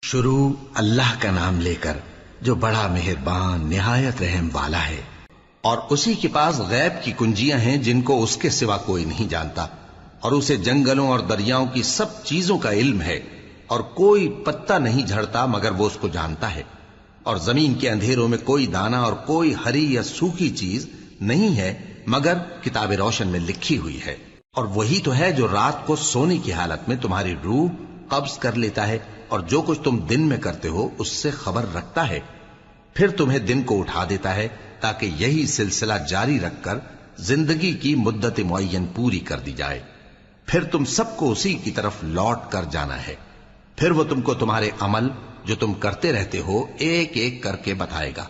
شروع اللہ کا نام لے کر جو بڑا مہربان نہایت رحم والا ہے۔ اور اسی کے پاس غیب کی کنجیاں ہیں جن کو اس کے سوا کوئی نہیں جانتا، اور اسے جنگلوں اور دریاؤں کی سب چیزوں کا علم ہے، اور کوئی پتا نہیں جھڑتا مگر وہ اس کو جانتا ہے، اور زمین کے اندھیروں میں کوئی دانہ اور کوئی ہری یا سوکھی چیز نہیں ہے مگر کتاب روشن میں لکھی ہوئی ہے۔ اور وہی تو ہے جو رات کو سونے کی حالت میں تمہاری روح قبض کر لیتا ہے، اور جو کچھ تم دن میں کرتے ہو اس سے خبر رکھتا ہے، پھر تمہیں دن کو اٹھا دیتا ہے تاکہ یہی سلسلہ جاری رکھ کر زندگی کی مدت معین پوری کر دی جائے، پھر تم سب کو اسی کی طرف لوٹ کر جانا ہے، پھر وہ تم کو تمہارے عمل جو تم کرتے رہتے ہو ایک ایک کر کے بتائے گا،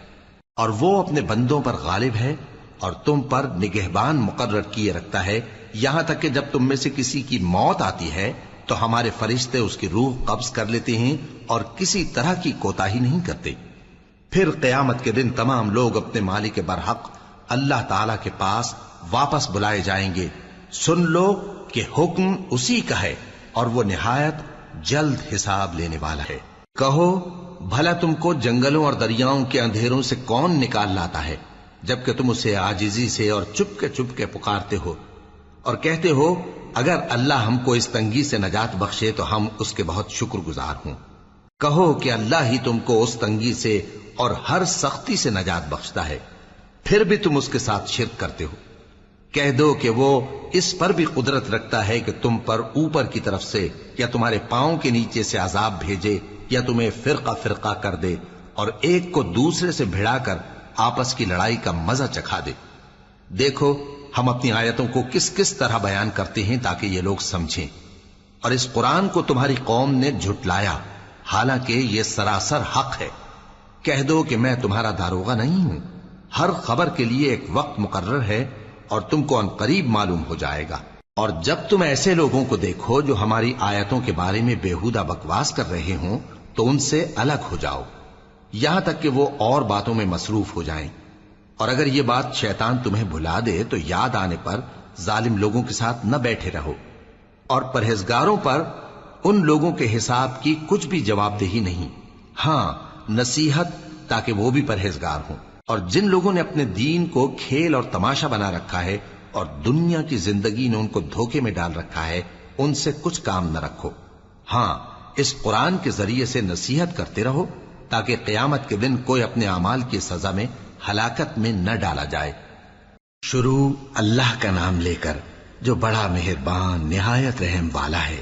اور وہ اپنے بندوں پر غالب ہے اور تم پر نگہبان مقرر کیے رکھتا ہے، یہاں تک کہ جب تم میں سے کسی کی موت آتی ہے تو ہمارے فرشتے اس کی روح قبض کر لیتے ہیں اور کسی طرح کی کوتاہی نہیں کرتے۔ پھر قیامت کے دن تمام لوگ اپنے مالک برحق اللہ تعالی کے پاس واپس بلائے جائیں گے۔ سن لو کہ حکم اسی کا ہے اور وہ نہایت جلد حساب لینے والا ہے۔ کہو بھلا تم کو جنگلوں اور دریاؤں کے اندھیروں سے کون نکال لاتا ہے جبکہ تم اسے عاجزی سے اور چپ کے پکارتے ہو اور کہتے ہو اگر اللہ ہم کو اس تنگی سے نجات بخشے تو ہم اس کے بہت شکر گزار ہوں۔ کہو کہ اللہ ہی تم کو اس تنگی سے اور ہر سختی سے نجات بخشتا ہے، پھر بھی تم اس کے ساتھ شرک کرتے ہو۔ کہہ دو کہ وہ اس پر بھی قدرت رکھتا ہے کہ تم پر اوپر کی طرف سے یا تمہارے پاؤں کے نیچے سے عذاب بھیجے یا تمہیں فرقہ فرقہ کر دے اور ایک کو دوسرے سے بھڑا کر آپس کی لڑائی کا مزہ چکھا دے۔ دیکھو ہم اپنی آیتوں کو کس کس طرح بیان کرتے ہیں تاکہ یہ لوگ سمجھیں، اور اس قرآن کو تمہاری قوم نے جھٹلایا حالانکہ یہ سراسر حق ہے۔ کہہ دو کہ میں تمہارا داروغہ نہیں ہوں، ہر خبر کے لیے ایک وقت مقرر ہے اور تم کو ان قریب معلوم ہو جائے گا۔ اور جب تم ایسے لوگوں کو دیکھو جو ہماری آیتوں کے بارے میں بےہودہ بکواس کر رہے ہوں تو ان سے الگ ہو جاؤ یہاں تک کہ وہ اور باتوں میں مصروف ہو جائیں، اور اگر یہ بات شیطان تمہیں بھلا دے تو یاد آنے پر ظالم لوگوں کے ساتھ نہ بیٹھے رہو، اور پرہیزگاروں پر ان لوگوں کے حساب کی کچھ بھی جواب دہی نہیں، ہاں نصیحت تاکہ وہ بھی پرہیزگار ہوں۔ اور جن لوگوں نے اپنے دین کو کھیل اور تماشا بنا رکھا ہے اور دنیا کی زندگی نے ان کو دھوکے میں ڈال رکھا ہے، ان سے کچھ کام نہ رکھو، ہاں اس قرآن کے ذریعے سے نصیحت کرتے رہو تاکہ قیامت کے دن کوئی اپنے اعمال کی سزا میں ہلاکت میں نہ ڈالا جائے۔ شروع اللہ کا نام لے کر جو بڑا مہربان نہایت رحم والا ہے۔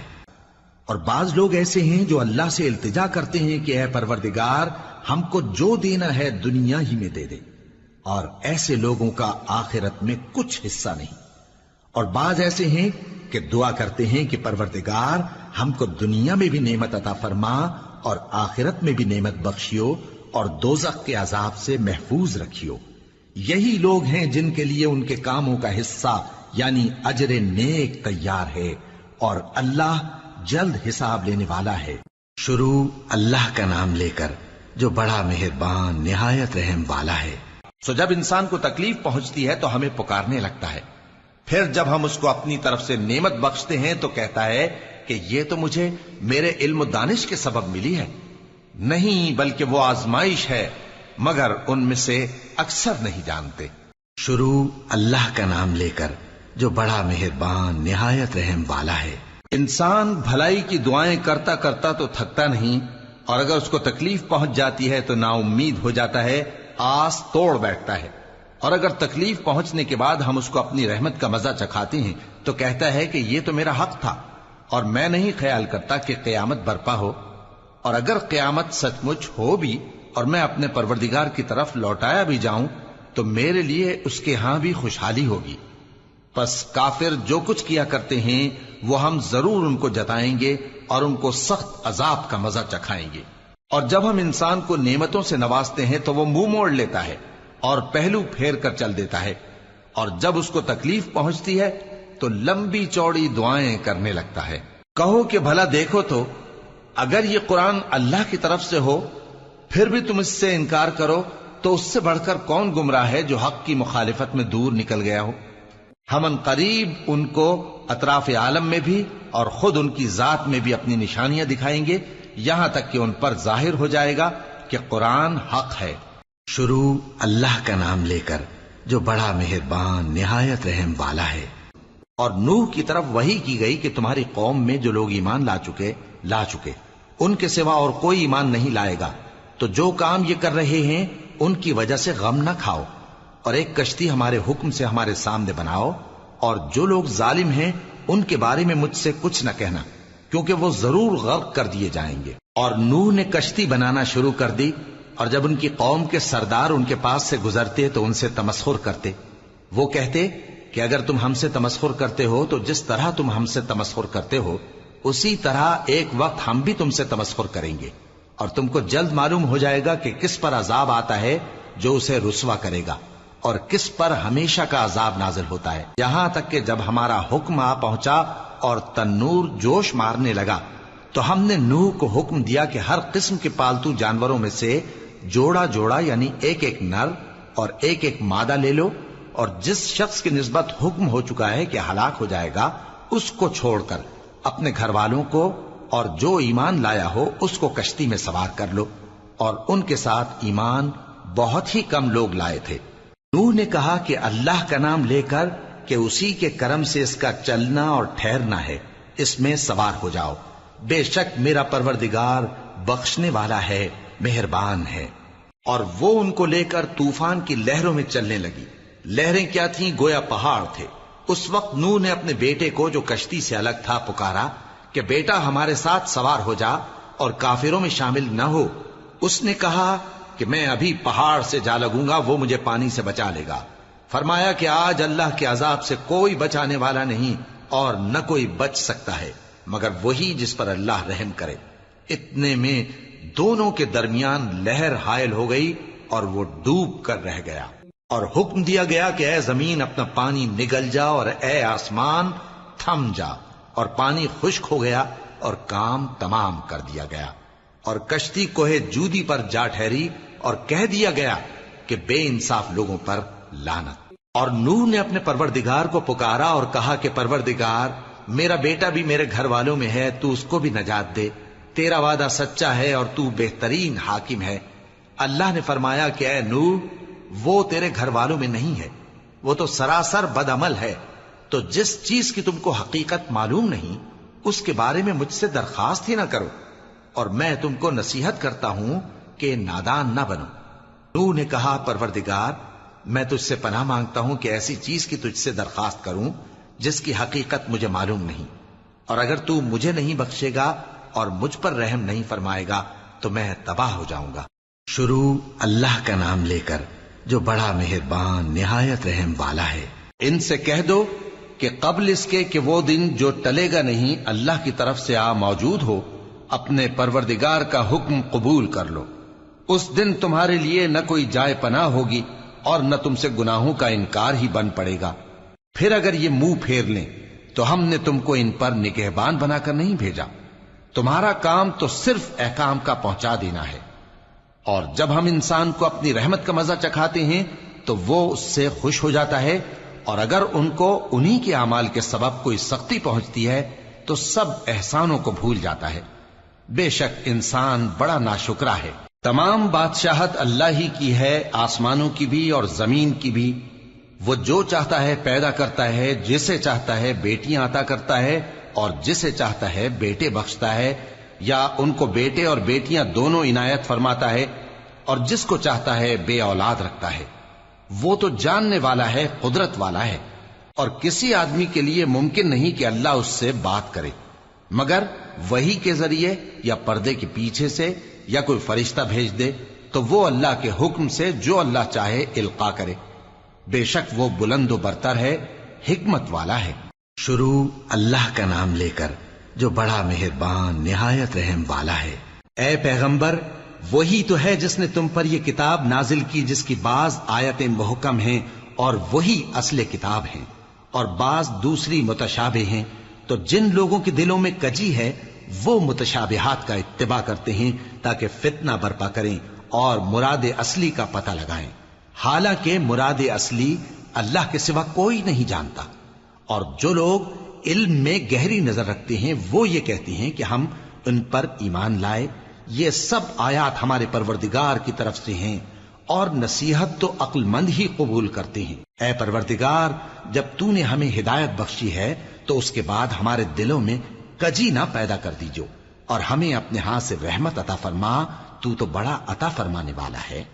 اور بعض لوگ ایسے ہیں جو اللہ سے التجا کرتے ہیں کہ اے پروردگار ہم کو جو دینا ہے دنیا ہی میں دے دے، اور ایسے لوگوں کا آخرت میں کچھ حصہ نہیں۔ اور بعض ایسے ہیں کہ دعا کرتے ہیں کہ پروردگار ہم کو دنیا میں بھی نعمت عطا فرما اور آخرت میں بھی نعمت بخشیو اور دوزخ کے عذاب سے محفوظ رکھیو۔ یہی لوگ ہیں جن کے لیے ان کے کاموں کا حصہ یعنی اجر نیک تیار ہے، اور اللہ جلد حساب لینے والا ہے۔ شروع اللہ کا نام لے کر جو بڑا مہربان نہایت رحم والا ہے۔ سو جب انسان کو تکلیف پہنچتی ہے تو ہمیں پکارنے لگتا ہے، پھر جب ہم اس کو اپنی طرف سے نعمت بخشتے ہیں تو کہتا ہے کہ یہ تو مجھے میرے علم و دانش کے سبب ملی ہے۔ نہیں، بلکہ وہ آزمائش ہے، مگر ان میں سے اکثر نہیں جانتے۔ شروع اللہ کا نام لے کر جو بڑا مہربان نہایت رحم والا ہے۔ انسان بھلائی کی دعائیں کرتا کرتا تو تھکتا نہیں، اور اگر اس کو تکلیف پہنچ جاتی ہے تو نا امید ہو جاتا ہے، آس توڑ بیٹھتا ہے، اور اگر تکلیف پہنچنے کے بعد ہم اس کو اپنی رحمت کا مزہ چکھاتے ہیں تو کہتا ہے کہ یہ تو میرا حق تھا اور میں نہیں خیال کرتا کہ قیامت برپا ہو، اور اگر قیامت سچ مچ ہو بھی اور میں اپنے پروردگار کی طرف لوٹایا بھی جاؤں تو میرے لیے اس کے ہاں بھی خوشحالی ہوگی۔ پس کافر جو کچھ کیا کرتے ہیں وہ ہم ضرور ان کو جتائیں گے اور ان کو سخت عذاب کا مزہ چکھائیں گے۔ اور جب ہم انسان کو نعمتوں سے نوازتے ہیں تو وہ منہ موڑ لیتا ہے اور پہلو پھیر کر چل دیتا ہے، اور جب اس کو تکلیف پہنچتی ہے تو لمبی چوڑی دعائیں کرنے لگتا ہے۔ کہو کہ بھلا دیکھو تو اگر یہ قرآن اللہ کی طرف سے ہو پھر بھی تم اس سے انکار کرو تو اس سے بڑھ کر کون گمراہ ہے جو حق کی مخالفت میں دور نکل گیا ہو۔ ہم ان قریب ان کو اطراف عالم میں بھی اور خود ان کی ذات میں بھی اپنی نشانیاں دکھائیں گے یہاں تک کہ ان پر ظاہر ہو جائے گا کہ قرآن حق ہے۔ شروع اللہ کا نام لے کر جو بڑا مہربان نہایت رحم والا ہے۔ اور نوح کی طرف وحی کی گئی کہ تمہاری قوم میں جو لوگ ایمان لا چکے ان کے سوا اور کوئی ایمان نہیں لائے گا، تو جو کام یہ کر رہے ہیں ان کی وجہ سے غم نہ کھاؤ، اور ایک کشتی ہمارے حکم سے ہمارے سامنے بناؤ، اور جو لوگ ظالم ہیں ان کے بارے میں مجھ سے کچھ نہ کہنا، کیونکہ وہ ضرور غرق کر دیے جائیں گے۔ اور نوح نے کشتی بنانا شروع کر دی، اور جب ان کی قوم کے سردار ان کے پاس سے گزرتے تو ان سے تمسخر کرتے۔ وہ کہتے کہ اگر تم ہم سے تمسخر کرتے ہو تو جس طرح تم ہم سے تمسخر کرتے ہو اسی طرح ایک وقت ہم بھی تم سے تمسخر کریں گے، اور تم کو جلد معلوم ہو جائے گا کہ کس پر عذاب آتا ہے جو اسے رسوا کرے گا، اور کس پر ہمیشہ کا عذاب نازل ہوتا ہے۔ یہاں تک کہ جب ہمارا حکم آ پہنچا اور تنور جوش مارنے لگا تو ہم نے نوح کو حکم دیا کہ ہر قسم کے پالتو جانوروں میں سے جوڑا جوڑا یعنی ایک ایک نر اور ایک ایک مادہ لے لو، اور جس شخص کی نسبت حکم ہو چکا ہے کہ ہلاک ہو جائے گا اس کو چھوڑ کر اپنے گھر والوں کو اور جو ایمان لایا ہو اس کو کشتی میں سوار کر لو۔ اور ان کے ساتھ ایمان بہت ہی کم لوگ لائے تھے۔ نوح نے کہا کہ اللہ کا نام لے کر کہ اسی کے کرم سے اس کا چلنا اور ٹھہرنا ہے، اس میں سوار ہو جاؤ، بے شک میرا پروردگار بخشنے والا ہے، مہربان ہے۔ اور وہ ان کو لے کر طوفان کی لہروں میں چلنے لگی۔ لہریں کیا تھیں؟ گویا پہاڑ تھے۔ اس وقت نوح نے اپنے بیٹے کو جو کشتی سے الگ تھا پکارا کہ بیٹا ہمارے ساتھ سوار ہو جا اور کافروں میں شامل نہ ہو۔ اس نے کہا کہ میں ابھی پہاڑ سے جا لگوں گا، وہ مجھے پانی سے بچا لے گا۔ فرمایا کہ آج اللہ کے عذاب سے کوئی بچانے والا نہیں اور نہ کوئی بچ سکتا ہے مگر وہی جس پر اللہ رحم کرے۔ اتنے میں دونوں کے درمیان لہر حائل ہو گئی اور وہ ڈوب کر رہ گیا، اور حکم دیا گیا کہ اے زمین اپنا پانی نگل جا اور اے آسمان تھم جا، اور پانی خشک ہو گیا اور کام تمام کر دیا گیا، اور کشتی کوہ جودی پر جا ٹھہری، اور کہہ دیا گیا کہ بے انصاف لوگوں پر لعنت۔ اور نوح نے اپنے پروردگار کو پکارا اور کہا کہ پروردگار میرا بیٹا بھی میرے گھر والوں میں ہے، تو اس کو بھی نجات دے، تیرا وعدہ سچا ہے اور تو بہترین حاکم ہے۔ اللہ نے فرمایا کہ اے نوح وہ تیرے گھر والوں میں نہیں ہے، وہ تو سراسر بد عمل ہے، تو جس چیز کی تم کو حقیقت معلوم نہیں اس کے بارے میں مجھ سے درخواست ہی نہ کرو، اور میں تم کو نصیحت کرتا ہوں کہ نادان نہ بنو۔ نوح نے کہا پروردگار میں تجھ سے پناہ مانگتا ہوں کہ ایسی چیز کی تجھ سے درخواست کروں جس کی حقیقت مجھے معلوم نہیں، اور اگر تو مجھے نہیں بخشے گا اور مجھ پر رحم نہیں فرمائے گا تو میں تباہ ہو جاؤں گا۔ شروع اللہ کا نام لے کر جو بڑا مہربان نہایت رحم والا ہے۔ ان سے کہہ دو کہ قبل اس کے کہ وہ دن جو ٹلے گا نہیں اللہ کی طرف سے آ موجود ہو، اپنے پروردگار کا حکم قبول کر لو۔ اس دن تمہارے لیے نہ کوئی جائے پناہ ہوگی اور نہ تم سے گناہوں کا انکار ہی بن پڑے گا۔ پھر اگر یہ منہ پھیر لیں تو ہم نے تم کو ان پر نگہبان بنا کر نہیں بھیجا، تمہارا کام تو صرف احکام کا پہنچا دینا ہے، اور جب ہم انسان کو اپنی رحمت کا مزہ چکھاتے ہیں تو وہ اس سے خوش ہو جاتا ہے، اور اگر ان کو انہی کے اعمال کے سبب کوئی سختی پہنچتی ہے تو سب احسانوں کو بھول جاتا ہے۔ بے شک انسان بڑا ناشکرا ہے۔ تمام بادشاہت اللہ ہی کی ہے، آسمانوں کی بھی اور زمین کی بھی۔ وہ جو چاہتا ہے پیدا کرتا ہے، جسے چاہتا ہے بیٹیاں عطا کرتا ہے اور جسے چاہتا ہے بیٹے بخشتا ہے، یا ان کو بیٹے اور بیٹیاں دونوں عنایت فرماتا ہے، اور جس کو چاہتا ہے بے اولاد رکھتا ہے۔ وہ تو جاننے والا ہے، قدرت والا ہے، اور کسی آدمی کے لیے ممکن نہیں کہ اللہ اس سے بات کرے مگر وحی کے ذریعے یا پردے کے پیچھے سے، یا کوئی فرشتہ بھیج دے تو وہ اللہ کے حکم سے جو اللہ چاہے القا کرے۔ بے شک وہ بلند و برتر ہے، حکمت والا ہے۔ شروع اللہ کا نام لے کر جو بڑا مہربان نہایت رحم والا ہے۔ اے پیغمبر وہی تو ہے جس نے تم پر یہ کتاب نازل کی جس کی بعض آیتیں محکم ہیں اور وہی اصل کتاب ہیں، اور بعض دوسری متشابہ ہیں، تو جن لوگوں کے دلوں میں کجی ہے وہ متشابہات کا اتباع کرتے ہیں تاکہ فتنہ برپا کریں اور مراد اصلی کا پتہ لگائیں، حالانکہ مراد اصلی اللہ کے سوا کوئی نہیں جانتا۔ اور جو لوگ علم میں گہری نظر رکھتے ہیں وہ یہ کہتے ہیں کہ ہم ان پر ایمان لائے. یہ سب آیات ہمارے پروردگار کی طرف سے ہیں اور نصیحت تو عقل مند ہی قبول کرتے ہیں. اے پروردگار، جب تو نے ہمیں ہدایت بخشی ہے تو اس کے بعد ہمارے دلوں میں کجی نہ پیدا کر دیجو اور ہمیں اپنے ہاتھ سے رحمت عطا فرما. تو بڑا عطا فرمانے والا ہے.